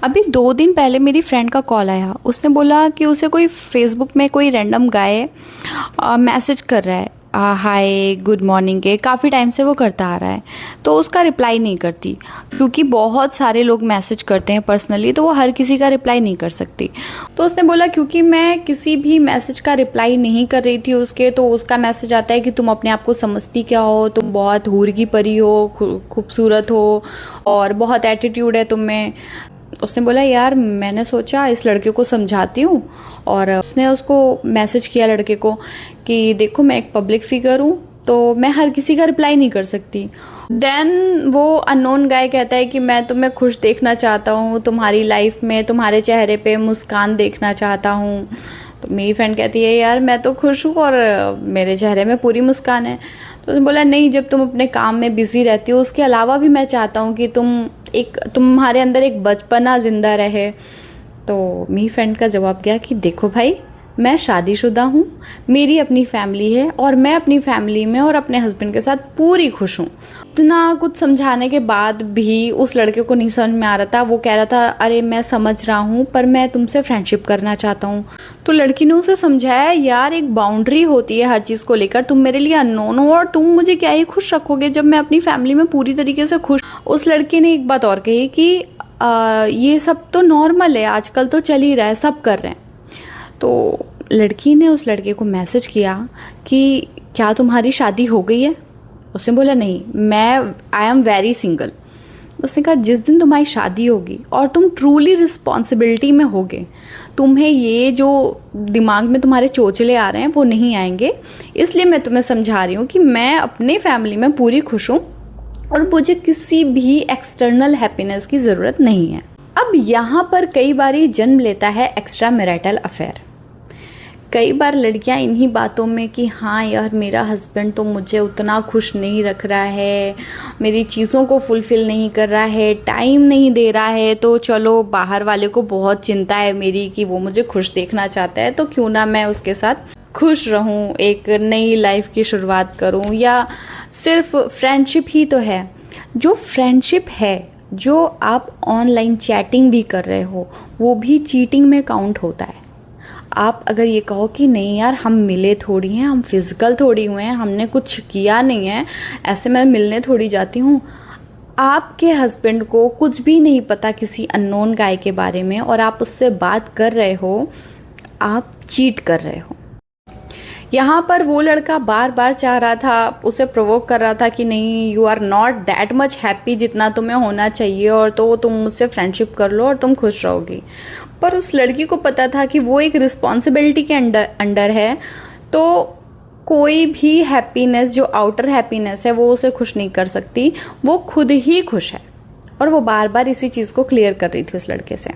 अभी 2 दिन पहले मेरी फ्रेंड का कॉल आया। उसने बोला कि उसे कोई फेसबुक में कोई रैंडम गाय मैसेज कर रहा है, हाय गुड मॉर्निंग के काफ़ी टाइम से वो करता आ रहा है, तो उसका रिप्लाई नहीं करती क्योंकि बहुत सारे लोग मैसेज करते हैं पर्सनली, तो वो हर किसी का रिप्लाई नहीं कर सकती। तो उसने बोला क्योंकि मैं किसी भी मैसेज का रिप्लाई नहीं कर रही थी उसके, तो उसका मैसेज आता है कि तुम अपने आप को समझती क्या हो, तुम बहुत हूर की परी हो, खूबसूरत हो और बहुत एटीट्यूड है तुम में। उसने बोला यार मैंने सोचा इस लड़के को समझाती हूँ, और उसने उसको मैसेज किया लड़के को कि देखो मैं एक पब्लिक फिगर हूँ, तो मैं हर किसी का रिप्लाई नहीं कर सकती। देन वो अननोन गाय कहता है कि मैं तुम्हें खुश देखना चाहता हूँ, तुम्हारी लाइफ में तुम्हारे चेहरे पे मुस्कान देखना चाहता हूँ। तो मेरी फ्रेंड कहती है यार मैं तो खुश हूँ और मेरे चेहरे में पूरी मुस्कान है। तो उसने बोला नहीं, जब तुम अपने काम में बिजी रहती हो उसके अलावा भी मैं चाहता हूँ कि तुम्हारे अंदर एक बचपना जिंदा रहे। तो मेरी फ्रेंड का जवाब गया कि देखो भाई, मैं शादीशुदा हूँ, मेरी अपनी फैमिली है और मैं अपनी फैमिली में और अपने हस्बैंड के साथ पूरी खुश हूँ। इतना कुछ समझाने के बाद भी उस लड़के को नहीं समझ में आ रहा था। वो कह रहा था अरे मैं समझ रहा हूँ पर मैं तुमसे फ्रेंडशिप करना चाहता हूँ। तो लड़की ने उसे समझाया यार एक बाउंड्री होती है हर चीज़ को लेकर, तुम मेरे लिए अननोन हो और तुम मुझे क्या ही खुश रखोगे जब मैं अपनी फैमिली में पूरी तरीके से खुश। उस लड़के ने एक बात और कही कि ये सब तो नॉर्मल है, आजकल तो चल ही रहा है, सब कर रहे हैं। तो लड़की ने उस लड़के को मैसेज किया कि क्या तुम्हारी शादी हो गई है? उसने बोला नहीं, आई एम वेरी सिंगल। उसने कहा जिस दिन तुम्हारी शादी होगी और तुम ट्रूली रिस्पॉन्सिबिलिटी में होगे, तुम्हें ये जो दिमाग में तुम्हारे चोचले आ रहे हैं वो नहीं आएंगे। इसलिए मैं तुम्हें समझा रही हूँ कि मैं अपने फैमिली में पूरी खुश हूँ और मुझे किसी भी एक्सटर्नल हैप्पीनेस की ज़रूरत नहीं है। अब यहाँ पर कई बार जन्म लेता है एक्स्ट्रा मैरिटल अफेयर। कई बार लड़कियां इन्हीं बातों में कि हाँ यार मेरा हस्बैंड तो मुझे उतना खुश नहीं रख रहा है, मेरी चीज़ों को फुलफ़िल नहीं कर रहा है, टाइम नहीं दे रहा है, तो चलो बाहर वाले को बहुत चिंता है मेरी कि वो मुझे खुश देखना चाहता है, तो क्यों ना मैं उसके साथ खुश रहूं, एक नई लाइफ की शुरुआत करूं। या सिर्फ फ्रेंडशिप ही तो है, जो फ्रेंडशिप है जो आप ऑनलाइन चैटिंग भी कर रहे हो वो भी चीटिंग में काउंट होता है। आप अगर ये कहो कि नहीं यार हम मिले थोड़ी हैं, हम फिजिकल थोड़ी हुए हैं, हमने कुछ किया नहीं है, ऐसे मैं मिलने थोड़ी जाती हूँ। आपके हस्बैंड को कुछ भी नहीं पता किसी अननोन गाय के बारे में और आप उससे बात कर रहे हो, आप चीट कर रहे हो। यहाँ पर वो लड़का बार बार चाह रहा था, उसे प्रोवोक कर रहा था कि नहीं you are not that much happy जितना तुम्हें होना चाहिए, और तो तुम मुझसे फ्रेंडशिप कर लो और तुम खुश रहोगी। पर उस लड़की को पता था कि वो एक रिस्पॉन्सिबिलिटी के अंडर है, तो कोई भी हैप्पीनेस जो आउटर हैप्पीनेस है वो उसे खुश नहीं कर सकती, वो खुद ही खुश है। और वो बार बार इसी चीज़ को क्लियर कर रही थी उस लड़के से।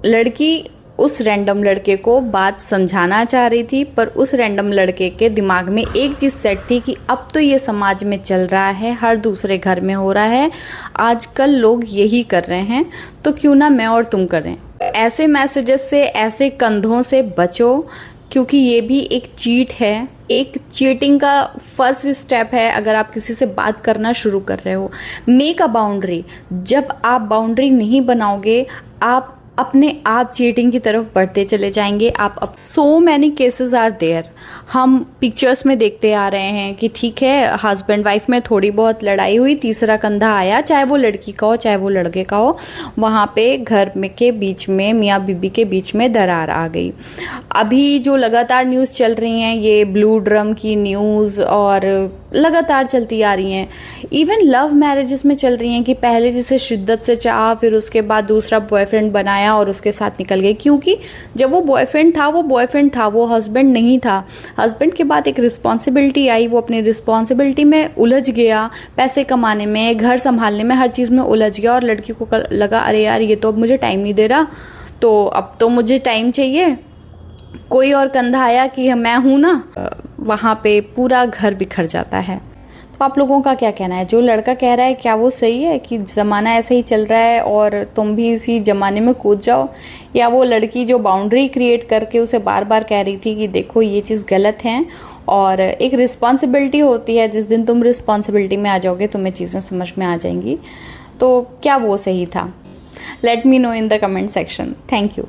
लड़की उस रैंडम लड़के को बात समझाना चाह रही थी, पर उस रैंडम लड़के के दिमाग में एक चीज़ सेट थी कि अब तो ये समाज में चल रहा है, हर दूसरे घर में हो रहा है, आजकल लोग यही कर रहे हैं, तो क्यों ना मैं और तुम करें। ऐसे मैसेजेस से, ऐसे कंधों से बचो, क्योंकि ये भी एक चीट है। एक चीटिंग का फर्स्ट स्टेप है अगर आप किसी से बात करना शुरू कर रहे हो, मेक अ बाउंड्री। जब आप बाउंड्री नहीं बनाओगे आप अपने आप चीटिंग की तरफ बढ़ते चले जाएंगे। आप so many cases are there, हम पिक्चर्स में देखते आ रहे हैं कि ठीक है हस्बैंड वाइफ में थोड़ी बहुत लड़ाई हुई, तीसरा कंधा आया, चाहे वो लड़की का हो चाहे वो लड़के का हो, वहाँ पे घर में के बीच में मियाँ बीबी के बीच में दरार आ गई। अभी जो लगातार न्यूज़ चल रही हैं ये ब्लू ड्रम की न्यूज़ और लगातार चलती आ रही हैं, इवन लव मैरिजेस में चल रही हैं कि पहले जिसे शिद्दत से चाहा फिर उसके बाद दूसरा बॉयफ्रेंड बनाया और उसके साथ निकल गए, क्योंकि जब वो बॉयफ्रेंड था वो हस्बैंड नहीं था। हस्बैंड के बाद एक रिस्पॉन्सिबिलिटी आई, वो अपनी रिस्पॉन्सिबिलिटी में उलझ गया, पैसे कमाने में, घर संभालने में, हर चीज़ में उलझ गया, और लड़की को लगा अरे यार ये तो अब मुझे टाइम नहीं दे रहा, तो अब तो मुझे टाइम चाहिए। कोई और कंधा आया कि मैं हूँ ना, वहाँ पे पूरा घर बिखर जाता है। तो आप लोगों का क्या कहना है? जो लड़का कह रहा है क्या वो सही है कि ज़माना ऐसे ही चल रहा है और तुम भी इसी ज़माने में कूद जाओ, या वो लड़की जो बाउंड्री क्रिएट करके उसे बार बार कह रही थी कि देखो ये चीज़ गलत है और एक रिस्पॉन्सिबिलिटी होती है, जिस दिन तुम रिस्पॉन्सिबिलिटी में आ जाओगे तुम्हें चीज़ें समझ में आ जाएंगी, तो क्या वो सही था? Let me know in the comment section. Thank you.